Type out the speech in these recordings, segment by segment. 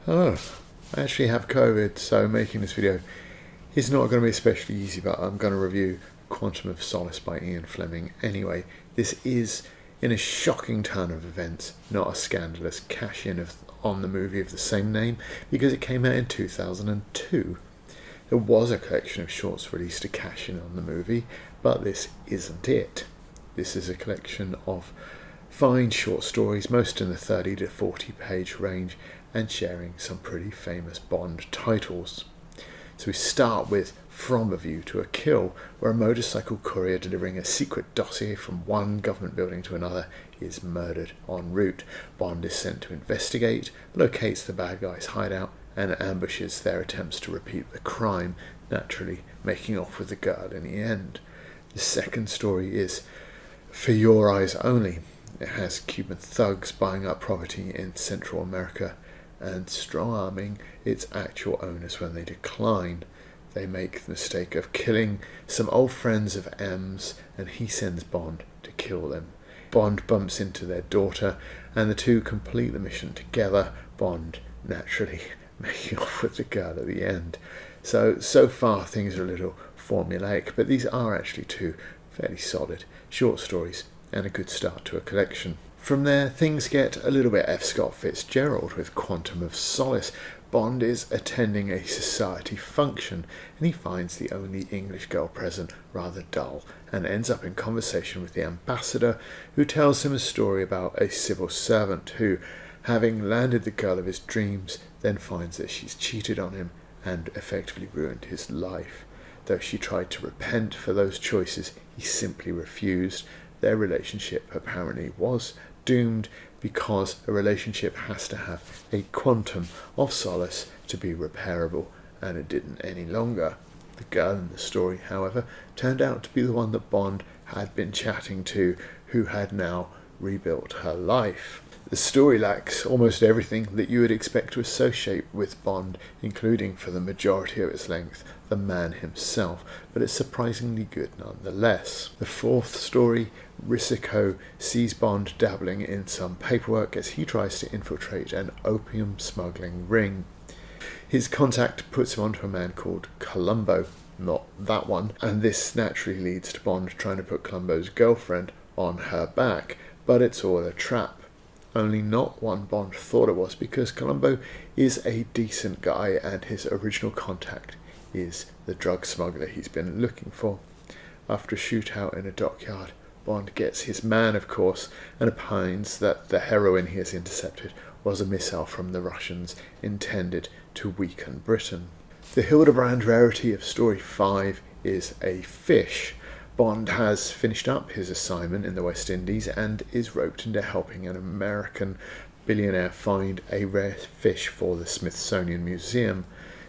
Hello, I actually have COVID, so making this video is not going to be especially easy, but I'm going to review Quantum of Solace by Ian Fleming. Anyway, this is, in a shocking turn of events, not a scandalous cash-in on the movie of the same name, because it came out in 2002. There was a collection of shorts released to cash in on the movie, but this isn't it. This is a collection of fine short stories, most in the 30 to 40 page range, and sharing some pretty famous Bond titles. So we start with From a View to a Kill, where a motorcycle courier delivering a secret dossier from one government building to another is murdered en route. Bond is sent to investigate, locates the bad guy's hideout, and ambushes their attempts to repeat the crime, naturally making off with the girl in the end. The second story is For Your Eyes Only. It has Cuban thugs buying up property in Central America and strong-arming its actual owners when they decline. They make the mistake of killing some old friends of M's, and he sends Bond to kill them. Bond bumps into their daughter, and the two complete the mission together, Bond naturally making off with the girl at the end. So far things are a little formulaic, but these are actually two fairly solid short stories and a good start to a collection. From there, things get a little bit F. Scott Fitzgerald with Quantum of Solace. Bond is attending a society function, and he finds the only English girl present rather dull, and ends up in conversation with the ambassador, who tells him a story about a civil servant who, having landed the girl of his dreams, then finds that she's cheated on him and effectively ruined his life. Though she tried to repent for those choices, he simply refused. Their relationship apparently was doomed, because a relationship has to have a quantum of solace to be repairable, and it didn't any longer. The girl in the story, however, turned out to be the one that Bond had been chatting to, who had now rebuilt her life. The story lacks almost everything that you would expect to associate with Bond, including, for the majority of its length, the man himself, but it's surprisingly good nonetheless. The fourth story, Risico, sees Bond dabbling in some paperwork as he tries to infiltrate an opium smuggling ring. His contact puts him onto a man called Columbo, not that one, and this naturally leads to Bond trying to put Columbo's girlfriend on her back, but it's all a trap. Only not one Bond thought it was, because Columbo is a decent guy and his original contact is the drug smuggler he's been looking for. After a shootout in a dockyard, Bond gets his man, of course, and opines that the heroin he has intercepted was a missile from the Russians intended to weaken Britain. The Hildebrand rarity of Story 5 is a fish. Bond has finished up his assignment in the West Indies and is roped into helping an American billionaire find a rare fish for the Smithsonian Museum.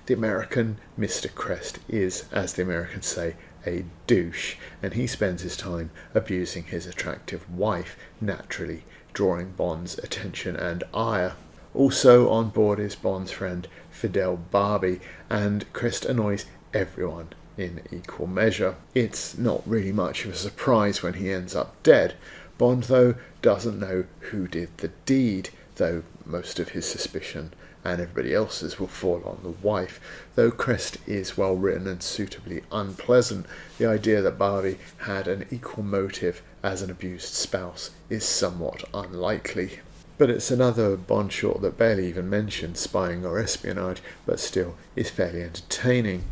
The American Mr. Crest is, as the Americans say, a douche, and he spends his time abusing his attractive wife, naturally drawing Bond's attention and ire. Also on board is Bond's friend Fidel Barbie, and Crest annoys everyone in equal measure. It's not really much of a surprise when he ends up dead. Bond, though, doesn't know who did the deed, though most of his suspicion and everybody else's will fall on the wife. Though Crest is well written and suitably unpleasant, the idea that Barbie had an equal motive as an abused spouse is somewhat unlikely. But it's another Bond short that barely even mentions spying or espionage, but still is fairly entertaining.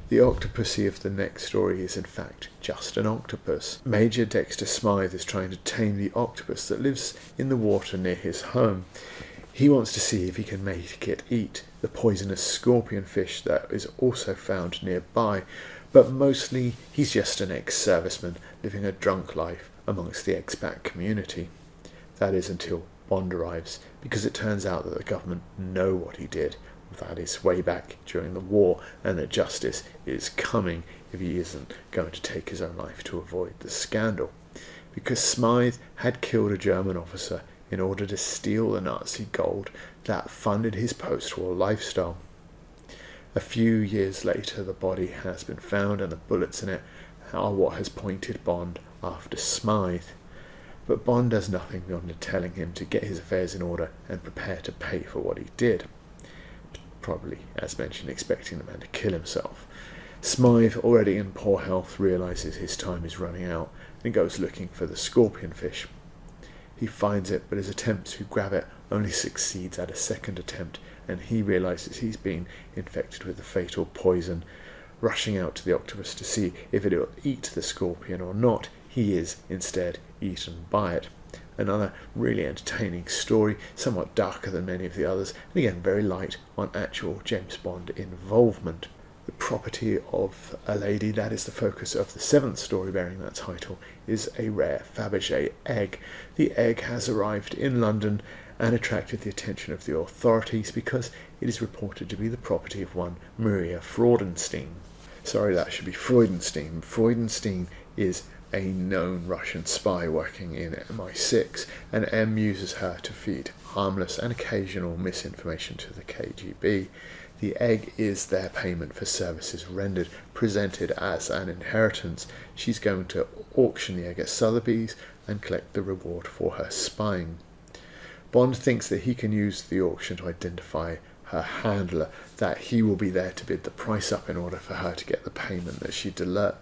The octopussy of the next story is in fact just an octopus. Major Dexter Smythe is trying to tame the octopus that lives in the water near his home. He wants to see if he can make it eat the poisonous scorpion fish that is also found nearby, but mostly he's just an ex-serviceman living a drunk life amongst the expat community. That is until Bond arrives, because it turns out that the government know what he did. That is way back during the war, and that justice is coming if he isn't going to take his own life to avoid the scandal. Because Smythe had killed a German officer in order to steal the Nazi gold that funded his post-war lifestyle. A few years later, the body has been found, and the bullets in it are what has pointed Bond after Smythe. But Bond does nothing beyond telling him to get his affairs in order and prepare to pay for what he did. probably, as mentioned, expecting the man to kill himself. Smythe, already in poor health, realises his time is running out and goes looking for the scorpion fish. He finds it, but his attempts to grab it only succeeds at a second attempt, and he realises he's been infected with the fatal poison. Rushing out to the octopus to see if it will eat the scorpion or not, he is instead eaten by it. Another really entertaining story, somewhat darker than many of the others, and again very light on actual James Bond involvement. The property of a lady, that is the focus of the 7th story bearing that title, is a rare Fabergé egg. The egg has arrived in London and attracted the attention of the authorities because it is reported to be the property of one Maria Freudenstein. Sorry, that should be Freudenstein. Freudenstein is a known Russian spy working in MI6, and M uses her to feed harmless and occasional misinformation to the KGB. The egg is their payment for services rendered, presented as an inheritance. She's going to auction the egg at Sotheby's and collect the reward for her spying. Bond thinks that he can use the auction to identify her handler, that he will be there to bid the price up in order for her to get the payment that she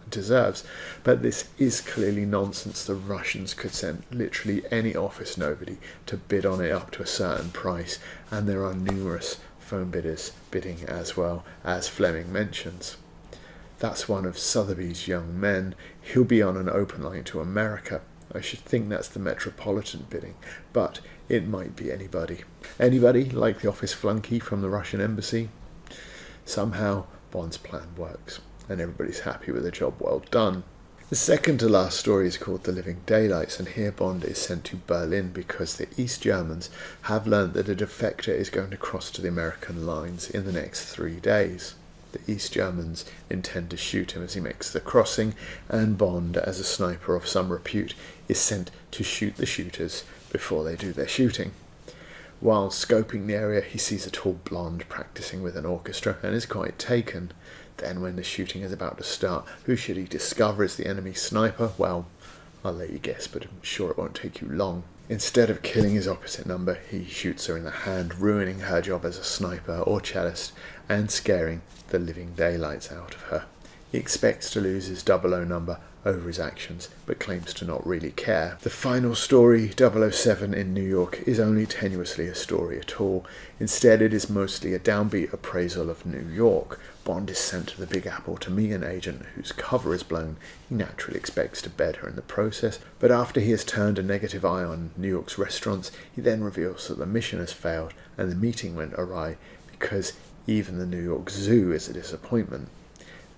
deserves. But this is clearly nonsense. The Russians could send literally any office nobody to bid on it up to a certain price, and there are numerous phone bidders bidding as well, as Fleming mentions. That's one of Sotheby's young men. He'll be on an open line to America. I should think that's the Metropolitan bidding, but it might be anybody. Anybody, like the office flunky from the Russian embassy. Somehow Bond's plan works, and everybody's happy with a job well done. The second to last story is called The Living Daylights, and here Bond is sent to Berlin because the East Germans have learned that a defector is going to cross to the American lines in the next 3 days. The East Germans intend to shoot him as he makes the crossing, and Bond, as a sniper of some repute, is sent to shoot the shooters before they do their shooting. While scoping the area, he sees a tall blonde practicing with an orchestra and is quite taken. Then, when the shooting is about to start, who should he discover as the enemy sniper? Well, I'll let you guess, but I'm sure it won't take you long. Instead of killing his opposite number, he shoots her in the hand, ruining her job as a sniper or cellist and scaring the living daylights out of her. He expects to lose his 00 number over his actions, but claims to not really care. The final story, 007 in New York, is only tenuously a story at all. Instead, it is mostly a downbeat appraisal of New York. Bond is sent to the Big Apple to meet an agent whose cover is blown. He naturally expects to bed her in the process, but after he has turned a negative eye on New York's restaurants, he then reveals that the mission has failed and the meeting went awry because even the New York Zoo is a disappointment.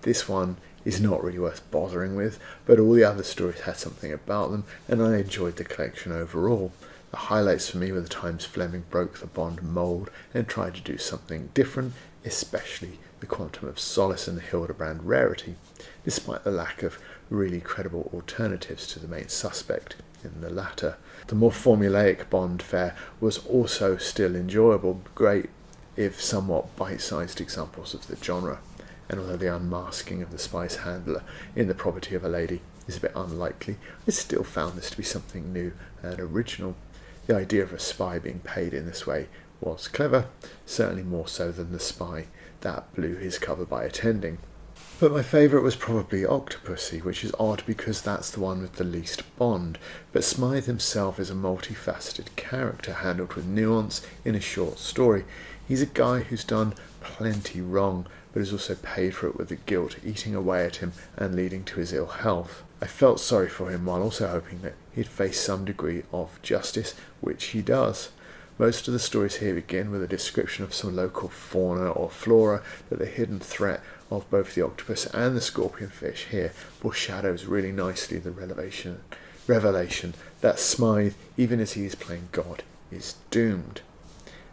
This one is not really worth bothering with, but all the other stories had something about them, and I enjoyed the collection overall. The highlights for me were the times Fleming broke the Bond mould and tried to do something different, especially the Quantum of Solace and the Hildebrand Rarity, despite the lack of really credible alternatives to the main suspect in the latter. The more formulaic Bond fare was also still enjoyable, great if somewhat bite-sized examples of the genre. And although the unmasking of the spy's handler in The Property of a Lady is a bit unlikely, I still found this to be something new and original. The idea of a spy being paid in this way was clever, certainly more so than the spy that blew his cover by attending. But my favourite was probably Octopussy, which is odd because that's the one with the least Bond, but Smythe himself is a multifaceted character handled with nuance in a short story. He's a guy who's done plenty wrong, but is also paid for it with the guilt eating away at him and leading to his ill health. I felt sorry for him while also hoping that he'd face some degree of justice, which he does. Most of the stories here begin with a description of some local fauna or flora, but the hidden threat of both the octopus and the scorpionfish here foreshadows really nicely the revelation that Smythe, even as he is playing God, is doomed.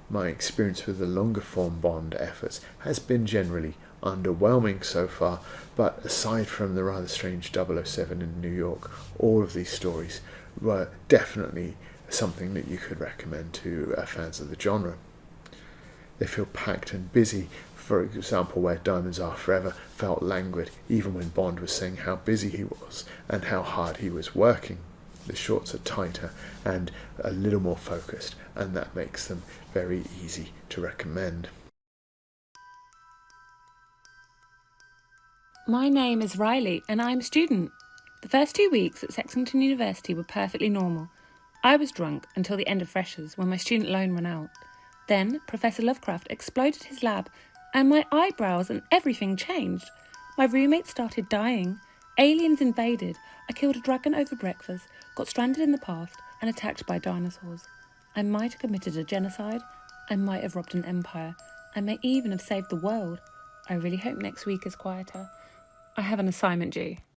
My experience with the longer form Bond efforts has been generally underwhelming so far, but aside from the rather strange 007 in New York, all of these stories were definitely something that you could recommend to fans of the genre. They feel packed and busy, for example where Diamonds Are Forever felt languid even when Bond was saying how busy he was and how hard he was working. The shorts are tighter and a little more focused, and that makes them very easy to recommend. My name is Riley and I'm a student. The first 2 weeks at Sexington University were perfectly normal. I was drunk until the end of freshers when my student loan ran out. Then Professor Lovecraft exploded his lab and my eyebrows and everything changed. My roommate started dying. Aliens invaded. I killed a dragon over breakfast, got stranded in the past and attacked by dinosaurs. I might have committed a genocide. I might have robbed an empire. I may even have saved the world. I really hope next week is quieter. I have an assignment due.